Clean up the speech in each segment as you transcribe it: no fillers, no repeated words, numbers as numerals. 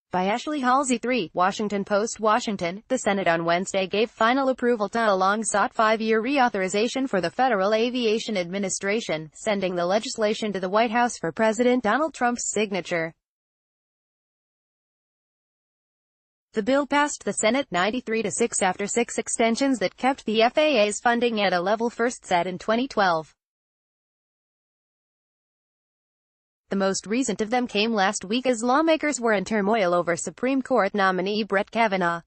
By Ashley Halsey. 3. Washington Post. Washington, the Senate on Wednesday gave final approval to a long-sought 5-year reauthorization for the Federal Aviation Administration, sending the legislation to the White House for President Donald Trump's signature. The bill passed the Senate 93-6 after 6 extensions that kept the FAA's funding at a level first set in 2012. The most recent of them came last week as lawmakers were in turmoil over Supreme Court nominee Brett Kavanaugh.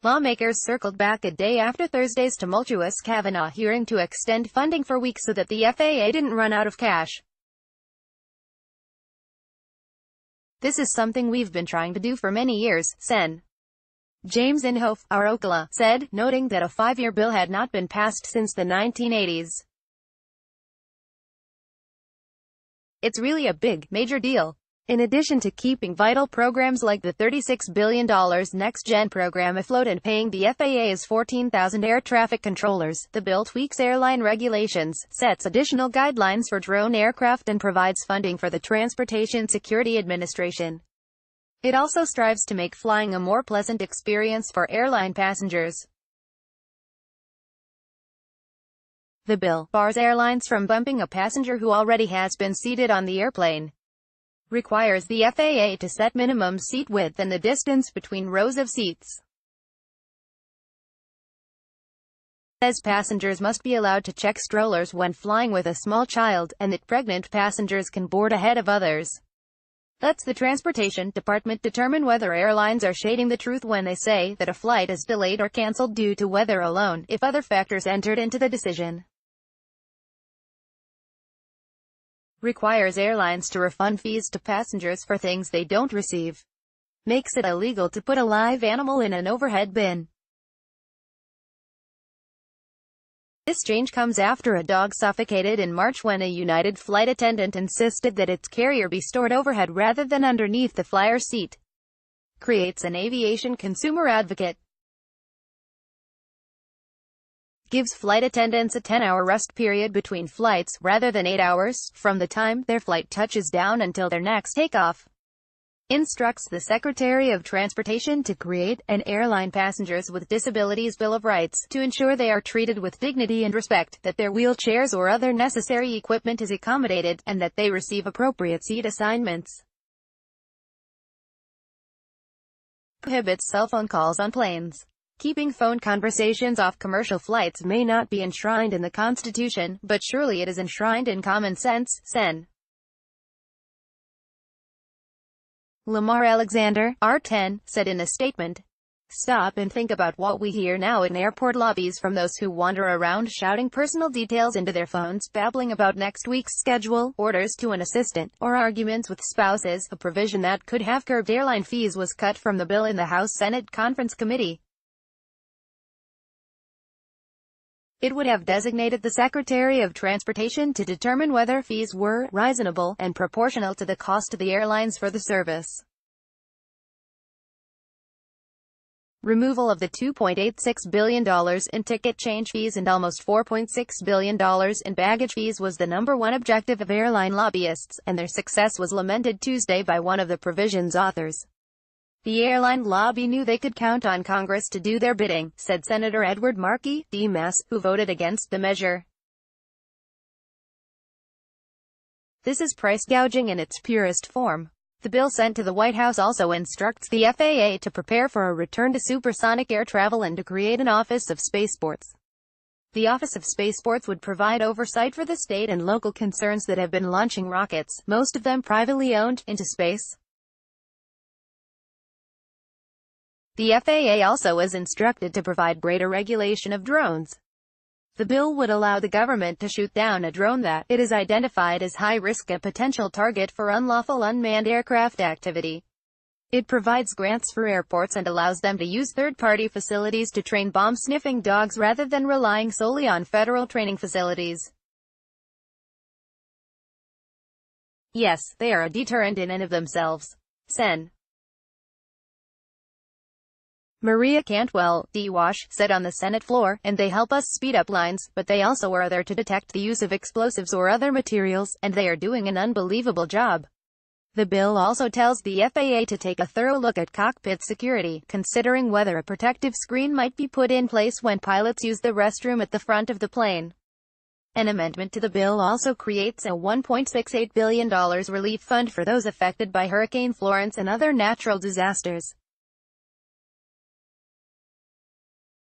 Lawmakers circled back a day after Thursday's tumultuous Kavanaugh hearing to extend funding for weeks so that the FAA didn't run out of cash. "This is something we've been trying to do for many years," Sen. James Inhofe, Ocala, said, noting that a 5-year bill had not been passed since the 1980s. "It's really a big, major deal. In addition to keeping vital programs like the $36 billion Next-Gen program afloat and paying the FAA's 14,000 air traffic controllers, the bill tweaks airline regulations, sets additional guidelines for drone aircraft and provides funding for the Transportation Security Administration. It also strives to make flying a more pleasant experience for airline passengers." The bill bars airlines from bumping a passenger who already has been seated on the airplane, requires the FAA to set minimum seat width and the distance between rows of seats, says passengers must be allowed to check strollers when flying with a small child, and that pregnant passengers can board ahead of others. Lets the Transportation Department determine whether airlines are shading the truth when they say that a flight is delayed or canceled due to weather alone, if other factors entered into the decision. Requires airlines to refund fees to passengers for things they don't receive. Makes it illegal to put a live animal in an overhead bin. This change comes after a dog suffocated in March when a United flight attendant insisted that its carrier be stored overhead rather than underneath the flyer's seat. Creates an aviation consumer advocate. Gives flight attendants a 10-hour rest period between flights, rather than 8 hours, from the time their flight touches down until their next takeoff. Instructs the Secretary of Transportation to create an Airline Passengers with Disabilities Bill of Rights, to ensure they are treated with dignity and respect, that their wheelchairs or other necessary equipment is accommodated, and that they receive appropriate seat assignments. Prohibits cell phone calls on planes. Keeping phone conversations off commercial flights may not be enshrined in the Constitution, but surely it is enshrined in common sense, Sen. Lamar Alexander, R10, said in a statement. "Stop and think about what we hear now in airport lobbies from those who wander around shouting personal details into their phones, babbling about next week's schedule, orders to an assistant, or arguments with spouses." A provision that could have curbed airline fees was cut from the bill in the House Senate Conference Committee. It would have designated the Secretary of Transportation to determine whether fees were reasonable and proportional to the cost to the airlines for the service. Removal of the $2.86 billion in ticket change fees and almost $4.6 billion in baggage fees was the #1 objective of airline lobbyists, and their success was lamented Tuesday by one of the provision's authors. "The airline lobby knew they could count on Congress to do their bidding," said Senator Edward Markey, D-Mass, who voted against the measure. "This is price gouging in its purest form." The bill sent to the White House also instructs the FAA to prepare for a return to supersonic air travel and to create an Office of Spaceports. The Office of Spaceports would provide oversight for the state and local concerns that have been launching rockets, most of them privately owned, into space. The FAA also is instructed to provide greater regulation of drones. The bill would allow the government to shoot down a drone that it is identified as high-risk, a potential target for unlawful unmanned aircraft activity. It provides grants for airports and allows them to use third-party facilities to train bomb-sniffing dogs rather than relying solely on federal training facilities. Yes, they are a deterrent in and of themselves. Sen. Maria Cantwell, D-Wash, said on the Senate floor, and they help us speed up lines, but they also are there to detect the use of explosives or other materials, and they are doing an unbelievable job. The bill also tells the FAA to take a thorough look at cockpit security, considering whether a protective screen might be put in place when pilots use the restroom at the front of the plane. An amendment to the bill also creates a $1.68 billion relief fund for those affected by Hurricane Florence and other natural disasters.